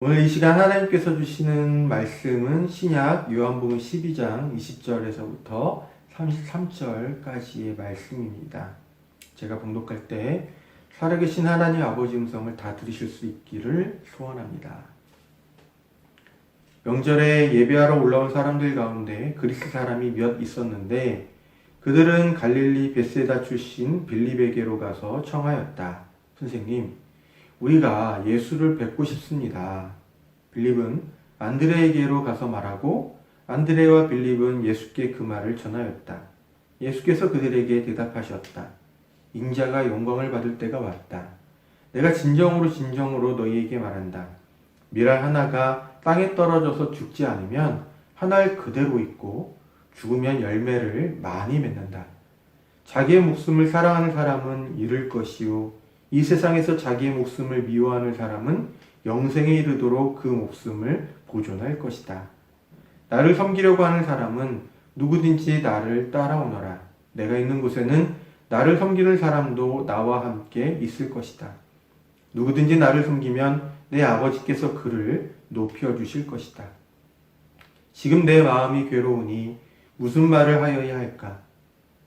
오늘 이 시간 하나님께서 주시는 말씀은 신약 요한복음 12장 20절에서부터 33절까지의 말씀입니다. 제가 봉독할 때 살아계신 하나님 아버지 음성을 다 들으실 수 있기를 소원합니다. 명절에 예배하러 올라온 사람들 가운데 그리스 사람이 몇 있었는데 그들은 갈릴리 벳세다 출신 빌립에게로 가서 청하였다. 선생님, 우리가 예수를 뵙고 싶습니다. 빌립은 안드레에게로 가서 말하고 안드레와 빌립은 예수께 그 말을 전하였다. 예수께서 그들에게 대답하셨다. 인자가 영광을 받을 때가 왔다. 내가 진정으로 너희에게 말한다. 밀알 하나가 땅에 떨어져서 죽지 않으면 한 알 그대로 있고 죽으면 열매를 많이 맺는다. 자기의 목숨을 사랑하는 사람은 잃을 것이요 이 세상에서 자기의 목숨을 미워하는 사람은 영생에 이르도록 그 목숨을 보존할 것이다. 나를 섬기려고 하는 사람은 누구든지 나를 따라오너라. 내가 있는 곳에는 나를 섬기는 사람도 나와 함께 있을 것이다. 누구든지 나를 섬기면 내 아버지께서 그를 높여주실 것이다. 지금 내 마음이 괴로우니 무슨 말을 하여야 할까?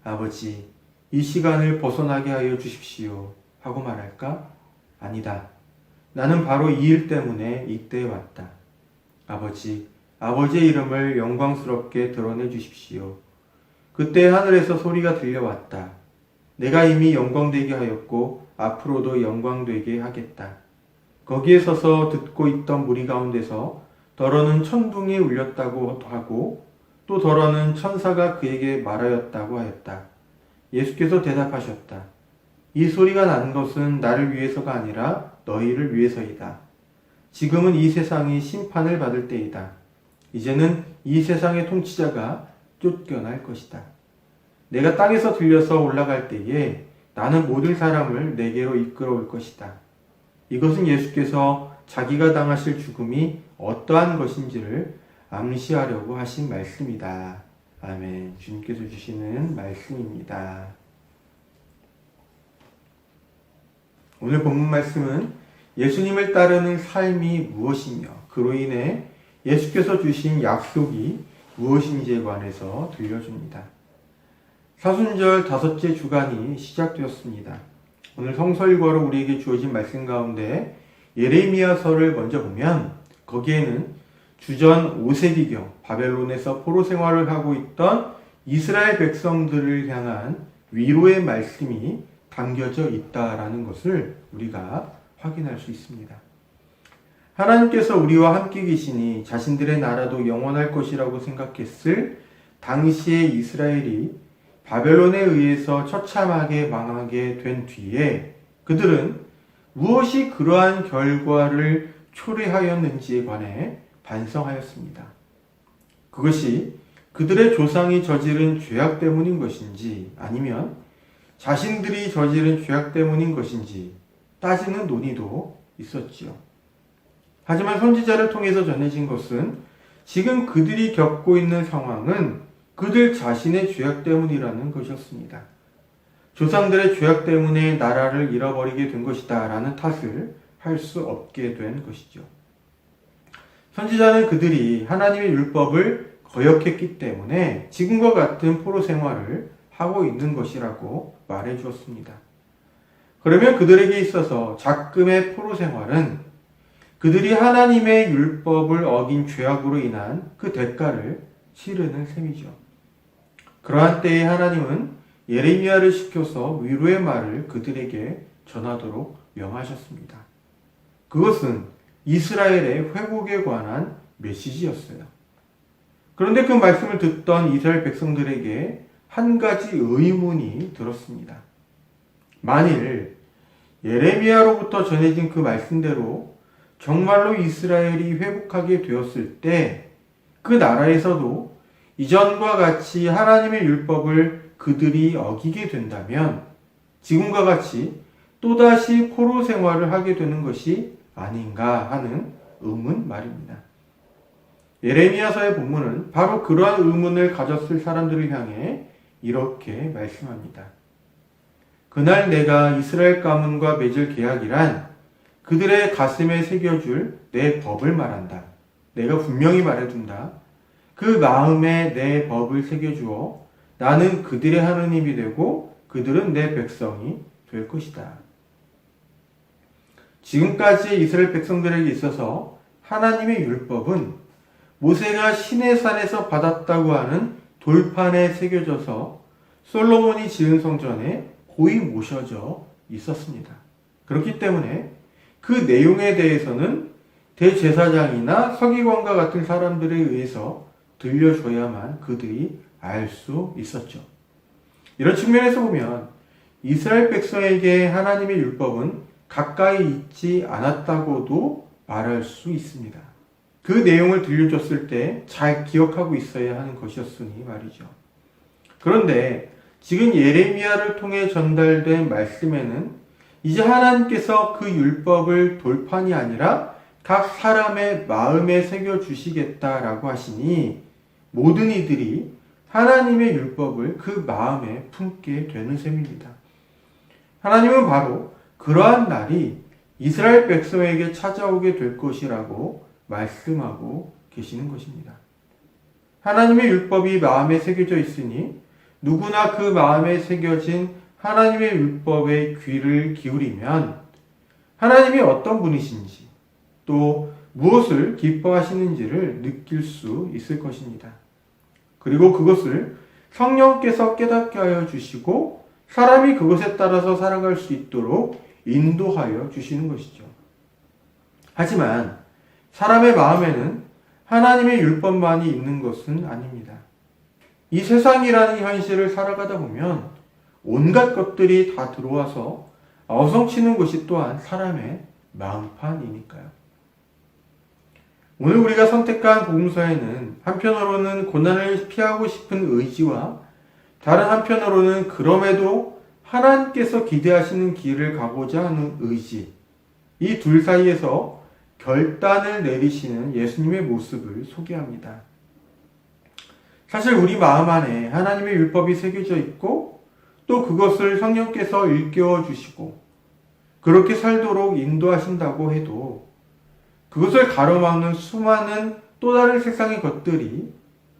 아버지, 이 시간을 벗어나게 하여 주십시오. 하고 말할까? 아니다. 나는 바로 이 일 때문에 이때에 왔다. 아버지, 아버지의 이름을 영광스럽게 드러내 주십시오. 그때 하늘에서 소리가 들려왔다. 내가 이미 영광되게 하였고 앞으로도 영광되게 하겠다. 거기에 서서 듣고 있던 무리 가운데서 더러는 천둥이 울렸다고 하고 또 더러는 천사가 그에게 말하였다고 하였다. 예수께서 대답하셨다. 이 소리가 난 것은 나를 위해서가 아니라 너희를 위해서이다. 지금은 이 세상이 심판을 받을 때이다. 이제는 이 세상의 통치자가 쫓겨날 것이다. 내가 땅에서 들려서 올라갈 때에 나는 모든 사람을 내게로 이끌어올 것이다. 이것은 예수께서 자기가 당하실 죽음이 어떠한 것인지를 암시하려고 하신 말씀이다. 아멘. 주님께서 주시는 말씀입니다. 오늘 본문 말씀은 예수님을 따르는 삶이 무엇이며 그로 인해 예수께서 주신 약속이 무엇인지에 관해서 들려줍니다. 사순절 5째 주간이 시작되었습니다. 오늘 성서일과로 우리에게 주어진 말씀 가운데 예레미야서를 먼저 보면 거기에는 주전 5세기경 바벨론에서 포로 생활을 하고 있던 이스라엘 백성들을 향한 위로의 말씀이 담겨져 있다라는 것을 우리가 확인할 수 있습니다. 하나님께서 우리와 함께 계시니 자신들의 나라도 영원할 것이라고 생각했을 당시의 이스라엘이 바벨론에 의해서 처참하게 망하게 된 뒤에 그들은 무엇이 그러한 결과를 초래하였는지에 관해 반성하였습니다. 그것이 그들의 조상이 저지른 죄악 때문인 것인지 아니면 자신들이 저지른 죄악 때문인 것인지 따지는 논의도 있었지요. 하지만 선지자를 통해서 전해진 것은 지금 그들이 겪고 있는 상황은 그들 자신의 죄악 때문이라는 것이었습니다. 조상들의 죄악 때문에 나라를 잃어버리게 된 것이다 라는 탓을 할 수 없게 된 것이죠. 선지자는 그들이 하나님의 율법을 거역했기 때문에 지금과 같은 포로 생활을 하고 있는 것이라고 말해 주었습니다. 그러면 그들에게 있어서 작금의 포로 생활은 그들이 하나님의 율법을 어긴 죄악으로 인한 그 대가를 치르는 셈이죠. 그러한 때에 하나님은 예레미야를 시켜서 위로의 말을 그들에게 전하도록 명하셨습니다. 그것은 이스라엘의 회복에 관한 메시지였어요. 그런데 그 말씀을 듣던 이스라엘 백성들에게 한 가지 의문이 들었습니다. 만일 예레미야로부터 전해진 그 말씀대로 정말로 이스라엘이 회복하게 되었을 때 그 나라에서도 이전과 같이 하나님의 율법을 그들이 어기게 된다면 지금과 같이 또다시 포로 생활을 하게 되는 것이 아닌가 하는 의문 말입니다. 예레미야서의 본문은 바로 그러한 의문을 가졌을 사람들을 향해 이렇게 말씀합니다. 그날 내가 이스라엘 가문과 맺을 계약이란 그들의 가슴에 새겨줄 내 법을 말한다. 내가 분명히 말해둔다. 그 마음에 내 법을 새겨주어 나는 그들의 하느님이 되고 그들은 내 백성이 될 것이다. 지금까지 이스라엘 백성들에게 있어서 하나님의 율법은 모세가 시내산에서 받았다고 하는 돌판에 새겨져서 솔로몬이 지은 성전에 고이 모셔져 있었습니다. 그렇기 때문에 그 내용에 대해서는 대제사장이나 서기관과 같은 사람들에 의해서 들려줘야만 그들이 알 수 있었죠. 이런 측면에서 보면 이스라엘 백성에게 하나님의 율법은 가까이 있지 않았다고도 말할 수 있습니다. 그 내용을 들려줬을 때 잘 기억하고 있어야 하는 것이었으니 말이죠. 그런데 지금 예레미야를 통해 전달된 말씀에는 이제 하나님께서 그 율법을 돌판이 아니라 각 사람의 마음에 새겨주시겠다라고 하시니 모든 이들이 하나님의 율법을 그 마음에 품게 되는 셈입니다. 하나님은 바로 그러한 날이 이스라엘 백성에게 찾아오게 될 것이라고 말씀하고 계시는 것입니다. 하나님의 율법이 마음에 새겨져 있으니 누구나 그 마음에 새겨진 하나님의 율법에 귀를 기울이면 하나님이 어떤 분이신지 또 무엇을 기뻐하시는지를 느낄 수 있을 것입니다. 그리고 그것을 성령께서 깨닫게 하여 주시고 사람이 그것에 따라서 살아갈 수 있도록 인도하여 주시는 것이죠. 하지만 사람의 마음에는 하나님의 율법만이 있는 것은 아닙니다. 이 세상이라는 현실을 살아가다 보면 온갖 것들이 다 들어와서 어성치는 것이 또한 사람의 마음판이니까요. 오늘 우리가 선택한 복음서에는 한편으로는 고난을 피하고 싶은 의지와 다른 한편으로는 그럼에도 하나님께서 기대하시는 길을 가고자 하는 의지, 이 둘 사이에서 결단을 내리시는 예수님의 모습을 소개합니다. 사실 우리 마음 안에 하나님의 율법이 새겨져 있고 또 그것을 성령께서 일깨워 주시고 그렇게 살도록 인도하신다고 해도 그것을 가로막는 수많은 또 다른 세상의 것들이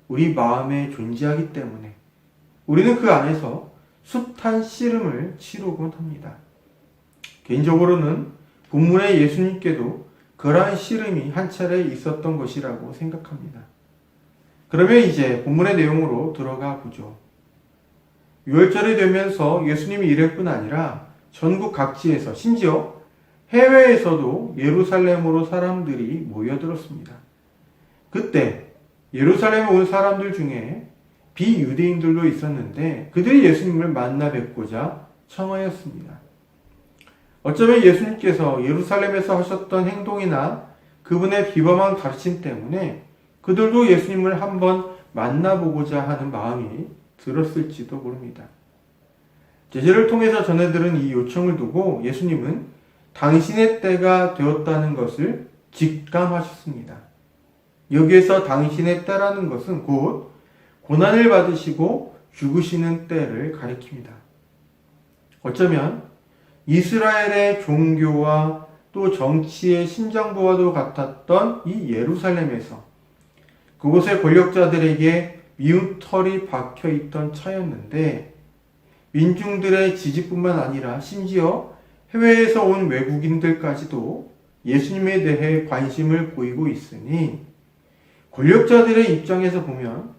우리 마음에 존재하기 때문에 우리는 그 안에서 숱한 씨름을 치르곤 합니다. 개인적으로는 본문의 예수님께도 그러한 씨름이 한 차례 있었던 것이라고 생각합니다. 그러면 이제 본문의 내용으로 들어가 보죠. 6월절이 되면서 예수님이 이럴 뿐 아니라 전국 각지에서 심지어 해외에서도 예루살렘으로 사람들이 모여들었습니다. 그때 예루살렘에 온 사람들 중에 비유대인들도 있었는데 그들이 예수님을 만나 뵙고자 청하였습니다. 어쩌면 예수님께서 예루살렘에서 하셨던 행동이나 그분의 비범한 가르침 때문에 그들도 예수님을 한번 만나보고자 하는 마음이 들었을지도 모릅니다. 제자를 통해서 전해들은 이 요청을 두고 예수님은 당신의 때가 되었다는 것을 직감하셨습니다. 여기에서 당신의 때라는 것은 곧 고난을 받으시고 죽으시는 때를 가리킵니다. 어쩌면 이스라엘의 종교와 또 정치의 심장부와도 같았던 이 예루살렘에서 그곳의 권력자들에게 미운 털이 박혀 있던 차였는데 민중들의 지지뿐만 아니라 심지어 해외에서 온 외국인들까지도 예수님에 대해 관심을 보이고 있으니 권력자들의 입장에서 보면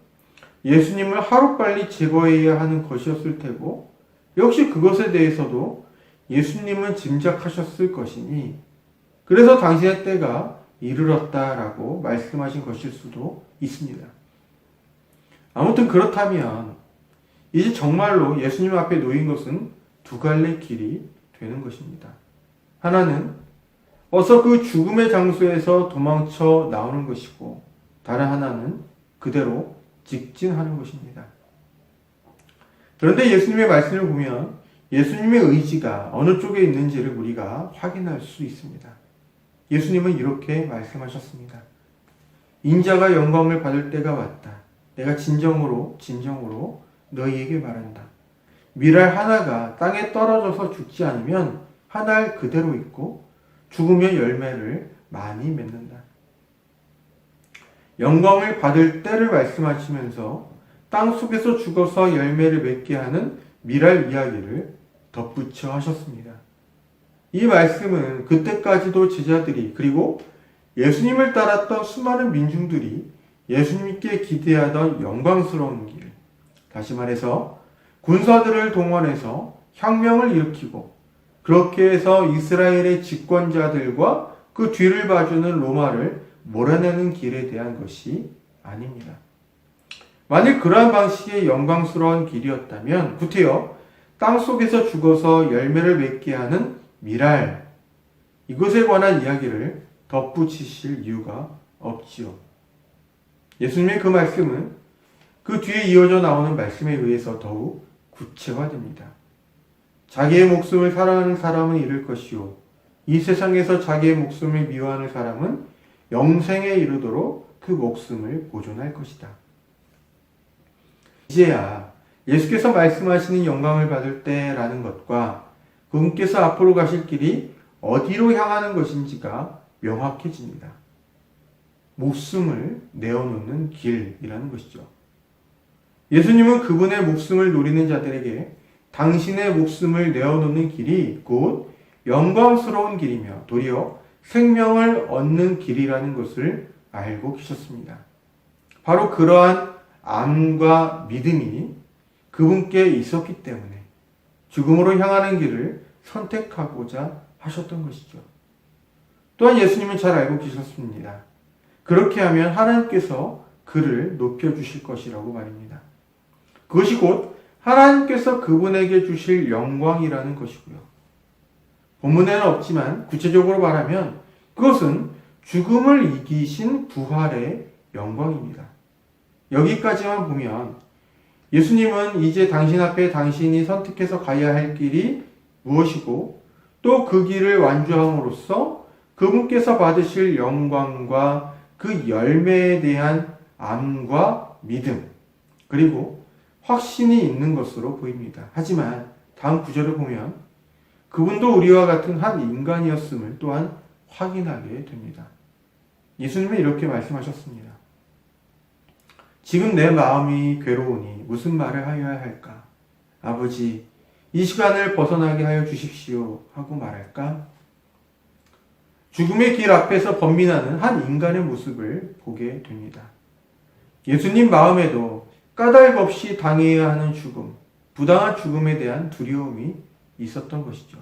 예수님을 하루빨리 제거해야 하는 것이었을 테고 역시 그것에 대해서도 예수님은 짐작하셨을 것이니 그래서 당신의 때가 이르렀다라고 말씀하신 것일 수도 있습니다. 아무튼 그렇다면 이제 정말로 예수님 앞에 놓인 것은 두 갈래 길이 되는 것입니다. 하나는 어서 그 죽음의 장소에서 도망쳐 나오는 것이고 다른 하나는 그대로 직진하는 것입니다. 그런데 예수님의 말씀을 보면 예수님의 의지가 어느 쪽에 있는지를 우리가 확인할 수 있습니다. 예수님은 이렇게 말씀하셨습니다. 인자가 영광을 받을 때가 왔다. 내가 진정으로 너희에게 말한다. 밀알 하나가 땅에 떨어져서 죽지 않으면 한 알 그대로 있고 죽으며 열매를 많이 맺는다. 영광을 받을 때를 말씀하시면서 땅 속에서 죽어서 열매를 맺게 하는 미랄 이야기를 덧붙여 하셨습니다. 이 말씀은 그때까지도 제자들이 그리고 예수님을 따랐던 수많은 민중들이 예수님께 기대하던 영광스러운 길, 다시 말해서 군사들을 동원해서 혁명을 일으키고 그렇게 해서 이스라엘의 집권자들과 그 뒤를 봐주는 로마를 몰아내는 길에 대한 것이 아닙니다. 만일 그러한 방식의 영광스러운 길이었다면 구태여 땅 속에서 죽어서 열매를 맺게 하는 미랄, 이것에 관한 이야기를 덧붙이실 이유가 없지요. 예수님의 그 말씀은 그 뒤에 이어져 나오는 말씀에 의해서 더욱 구체화됩니다. 자기의 목숨을 사랑하는 사람은 잃을 것이요 이 세상에서 자기의 목숨을 미워하는 사람은 영생에 이르도록 그 목숨을 보존할 것이다. 이제야 예수께서 말씀하시는 영광을 받을 때라는 것과 그분께서 앞으로 가실 길이 어디로 향하는 것인지가 명확해집니다. 목숨을 내어놓는 길이라는 것이죠. 예수님은 그분의 목숨을 노리는 자들에게 당신의 목숨을 내어놓는 길이 곧 영광스러운 길이며 도리어 생명을 얻는 길이라는 것을 알고 계셨습니다. 바로 그러한 암과 믿음이 그분께 있었기 때문에 죽음으로 향하는 길을 선택하고자 하셨던 것이죠. 또한 예수님은 잘 알고 계셨습니다. 그렇게 하면 하나님께서 그를 높여주실 것이라고 말입니다. 그것이 곧 하나님께서 그분에게 주실 영광이라는 것이고요. 본문에는 없지만 구체적으로 말하면 그것은 죽음을 이기신 부활의 영광입니다. 여기까지만 보면 예수님은 이제 당신 앞에 당신이 선택해서 가야 할 길이 무엇이고 또 그 길을 완주함으로써 그분께서 받으실 영광과 그 열매에 대한 암과 믿음 그리고 확신이 있는 것으로 보입니다. 하지만 다음 구절을 보면 그분도 우리와 같은 한 인간이었음을 또한 확인하게 됩니다. 예수님은 이렇게 말씀하셨습니다. 지금 내 마음이 괴로우니 무슨 말을 하여야 할까? 아버지, 이 시간을 벗어나게 하여 주십시오 하고 말할까? 죽음의 길 앞에서 번민하는 한 인간의 모습을 보게 됩니다. 예수님 마음에도 까닭 없이 당해야 하는 죽음, 부당한 죽음에 대한 두려움이 있었던 것이죠.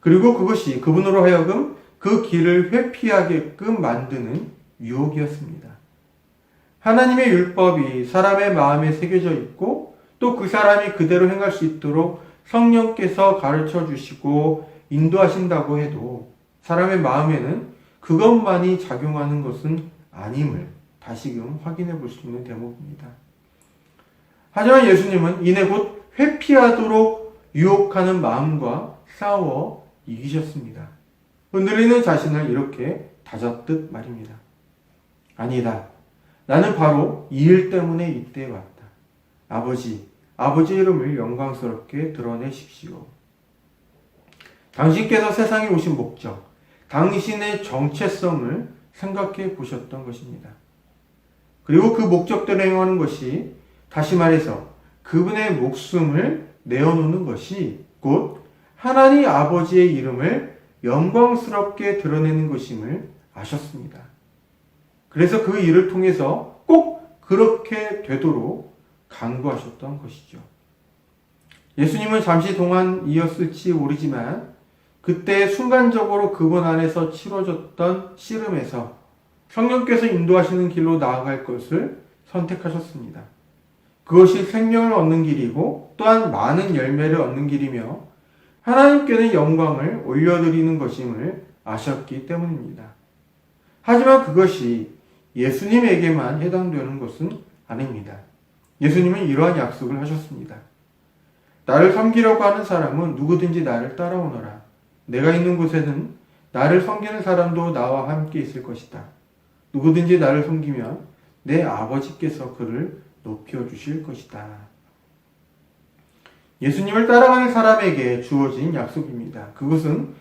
그리고 그것이 그분으로 하여금 그 길을 회피하게끔 만드는 유혹이었습니다. 하나님의 율법이 사람의 마음에 새겨져 있고 또 그 사람이 그대로 행할 수 있도록 성령께서 가르쳐 주시고 인도하신다고 해도 사람의 마음에는 그것만이 작용하는 것은 아님을 다시금 확인해 볼 수 있는 대목입니다. 하지만 예수님은 이내 곧 회피하도록 유혹하는 마음과 싸워 이기셨습니다. 흔들리는 자신을 이렇게 다잡듯 말입니다. 아니다. 나는 바로 이 일 때문에 이때에 왔다. 아버지의 이름을 영광스럽게 드러내십시오. 당신께서 세상에 오신 목적, 당신의 정체성을 생각해 보셨던 것입니다. 그리고 그 목적대로 행하는 것이 다시 말해서 그분의 목숨을 내어놓는 것이 곧 하나님 아버지의 이름을 영광스럽게 드러내는 것임을 아셨습니다. 그래서 그 일을 통해서 꼭 그렇게 되도록 간구하셨던 것이죠. 예수님은 잠시 동안이었을지 모르지만 그때 순간적으로 그분 안에서 치러졌던 씨름에서 성령께서 인도하시는 길로 나아갈 것을 선택하셨습니다. 그것이 생명을 얻는 길이고 또한 많은 열매를 얻는 길이며 하나님께는 영광을 올려드리는 것임을 아셨기 때문입니다. 하지만 그것이 예수님에게만 해당되는 것은 아닙니다. 예수님은 이러한 약속을 하셨습니다. 나를 섬기려고 하는 사람은 누구든지 나를 따라오너라. 내가 있는 곳에는 나를 섬기는 사람도 나와 함께 있을 것이다. 누구든지 나를 섬기면 내 아버지께서 그를 높여주실 것이다. 예수님을 따라가는 사람에게 주어진 약속입니다. 그것은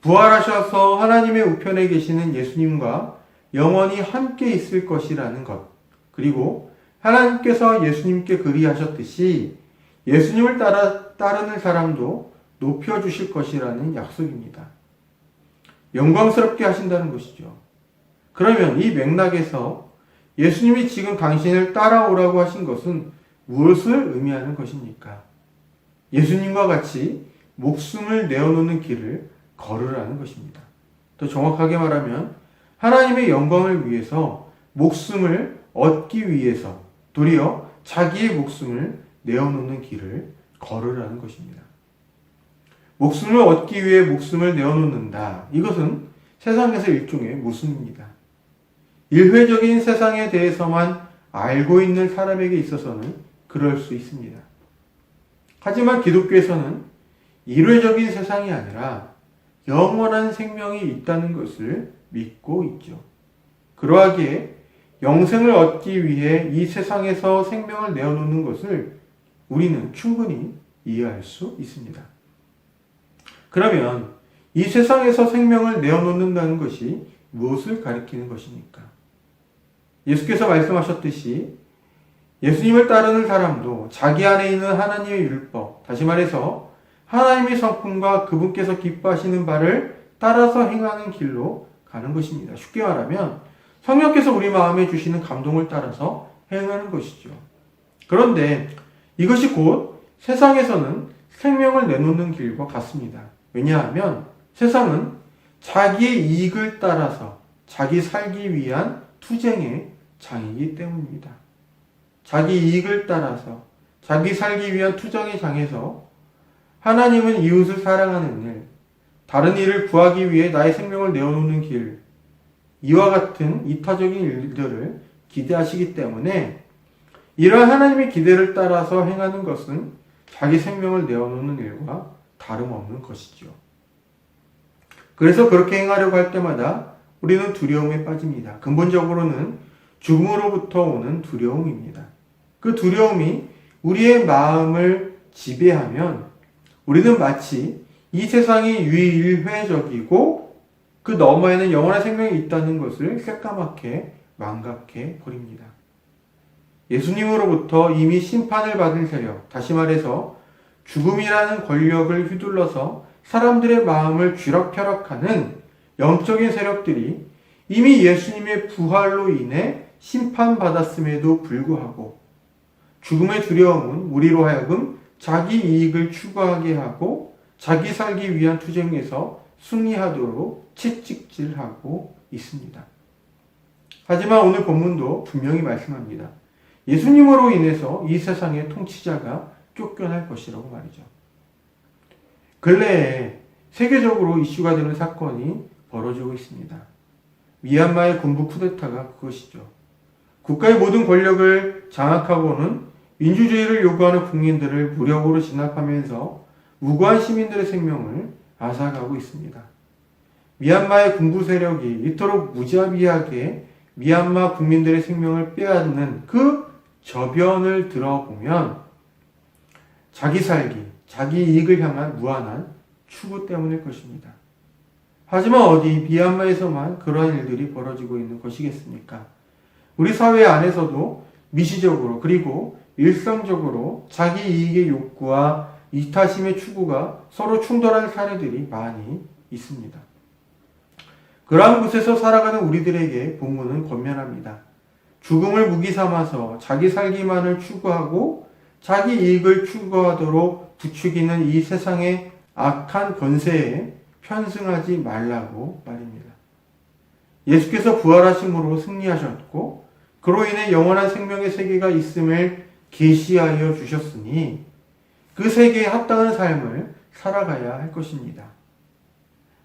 부활하셔서 하나님의 우편에 계시는 예수님과 영원히 함께 있을 것이라는 것, 그리고 하나님께서 예수님께 그리하셨듯이 예수님을 따르는 사람도 높여주실 것이라는 약속입니다. 영광스럽게 하신다는 것이죠. 그러면 이 맥락에서 예수님이 지금 당신을 따라오라고 하신 것은 무엇을 의미하는 것입니까? 예수님과 같이 목숨을 내어놓는 길을 걸으라는 것입니다. 더 정확하게 말하면 하나님의 영광을 위해서 목숨을 얻기 위해서 도리어 자기의 목숨을 내어놓는 길을 걸으라는 것입니다. 목숨을 얻기 위해 목숨을 내어놓는다. 이것은 세상에서 일종의 모순입니다. 일회적인 세상에 대해서만 알고 있는 사람에게 있어서는 그럴 수 있습니다. 하지만 기독교에서는 일회적인 세상이 아니라 영원한 생명이 있다는 것을 믿고 있죠. 그러하기에 영생을 얻기 위해 이 세상에서 생명을 내어놓는 것을 우리는 충분히 이해할 수 있습니다. 그러면 이 세상에서 생명을 내어놓는다는 것이 무엇을 가리키는 것입니까? 예수께서 말씀하셨듯이 예수님을 따르는 사람도 자기 안에 있는 하나님의 율법, 다시 말해서 하나님의 성품과 그분께서 기뻐하시는 바를 따라서 행하는 길로 가는 것입니다. 쉽게 말하면 성령께서 우리 마음에 주시는 감동을 따라서 행하는 것이죠. 그런데 이것이 곧 세상에서는 생명을 내놓는 길과 같습니다. 왜냐하면 세상은 자기의 이익을 따라서 자기 살기 위한 투쟁의 장이기 때문입니다. 자기 이익을 따라서 자기 살기 위한 투쟁의 장에서 하나님은 이웃을 사랑하는 일, 다른 이를 구하기 위해 나의 생명을 내어놓는 길, 이와 같은 이타적인 일들을 기대하시기 때문에 이러한 하나님의 기대를 따라서 행하는 것은 자기 생명을 내어놓는 일과 다름없는 것이죠. 그래서 그렇게 행하려고 할 때마다 우리는 두려움에 빠집니다. 근본적으로는 죽음으로부터 오는 두려움입니다. 그 두려움이 우리의 마음을 지배하면 우리는 마치 이 세상이 유일회적이고 그 너머에는 영원한 생명이 있다는 것을 새까맣게 망각해 버립니다. 예수님으로부터 이미 심판을 받은 세력, 다시 말해서 죽음이라는 권력을 휘둘러서 사람들의 마음을 쥐락펴락하는 영적인 세력들이 이미 예수님의 부활로 인해 심판받았음에도 불구하고 죽음의 두려움은 우리로 하여금 자기 이익을 추구하게 하고 자기 살기 위한 투쟁에서 승리하도록 채찍질하고 있습니다. 하지만 오늘 본문도 분명히 말씀합니다. 예수님으로 인해서 이 세상의 통치자가 쫓겨날 것이라고 말이죠. 근래에 세계적으로 이슈가 되는 사건이 벌어지고 있습니다. 미얀마의 군부 쿠데타가 그것이죠. 국가의 모든 권력을 장악하고는 민주주의를 요구하는 국민들을 무력으로 진압하면서 무고한 시민들의 생명을 앗아가고 있습니다. 미얀마의 군부 세력이 이토록 무자비하게 미얀마 국민들의 생명을 빼앗는 그 저변을 들어보면 자기 살기, 자기 이익을 향한 무한한 추구 때문일 것입니다. 하지만 어디 미얀마에서만 그러한 일들이 벌어지고 있는 것이겠습니까? 우리 사회 안에서도 미시적으로 그리고 일상적으로 자기 이익의 욕구와 이타심의 추구가 서로 충돌하는 사례들이 많이 있습니다. 그러한 곳에서 살아가는 우리들에게 본문은 권면합니다. 죽음을 무기 삼아서 자기 살기만을 추구하고 자기 이익을 추구하도록 부추기는 이 세상의 악한 권세에 편승하지 말라고 말입니다. 예수께서 부활하심으로 승리하셨고 그로 인해 영원한 생명의 세계가 있음을 계시하여 주셨으니 그 세계에 합당한 삶을 살아가야 할 것입니다.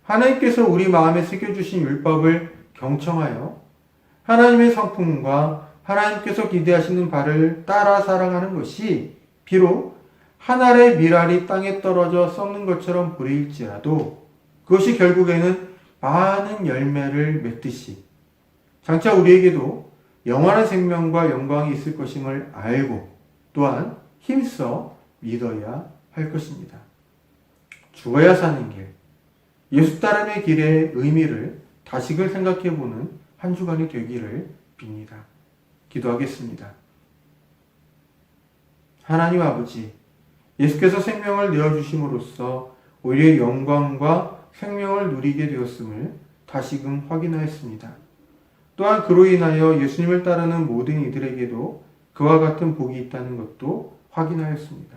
하나님께서 우리 마음에 새겨주신 율법을 경청하여 하나님의 성품과 하나님께서 기대하시는 바를 따라 살아가는 것이 비록 한 알의 밀알이 땅에 떨어져 썩는 것처럼 보일지라도 그것이 결국에는 많은 열매를 맺듯이 장차 우리에게도 영원한 생명과 영광이 있을 것임을 알고 또한 힘써 믿어야 할 것입니다. 죽어야 사는 길, 예수 따름의 길의 의미를 다시금 생각해보는 한 주간이 되기를 빕니다. 기도하겠습니다. 하나님 아버지, 예수께서 생명을 내어주심으로써 우리의 영광과 생명을 누리게 되었음을 다시금 확인하였습니다. 또한 그로 인하여 예수님을 따르는 모든 이들에게도 그와 같은 복이 있다는 것도 확인하였습니다.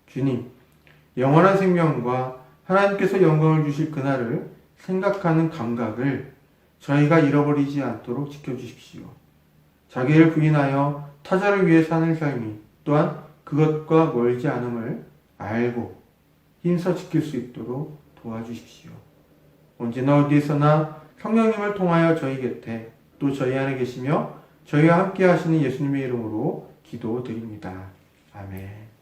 주님, 영원한 생명과 하나님께서 영광을 주실 그날을 생각하는 감각을 저희가 잃어버리지 않도록 지켜주십시오. 자기를 부인하여 타자를 위해 사는 삶이 또한 그것과 멀지 않음을 알고 힘써 지킬 수 있도록 도와주십시오. 언제나 어디에서나 성령님을 통하여 저희 곁에 또 저희 안에 계시며 저희와 함께 하시는 예수님의 이름으로 기도드립니다. 아멘.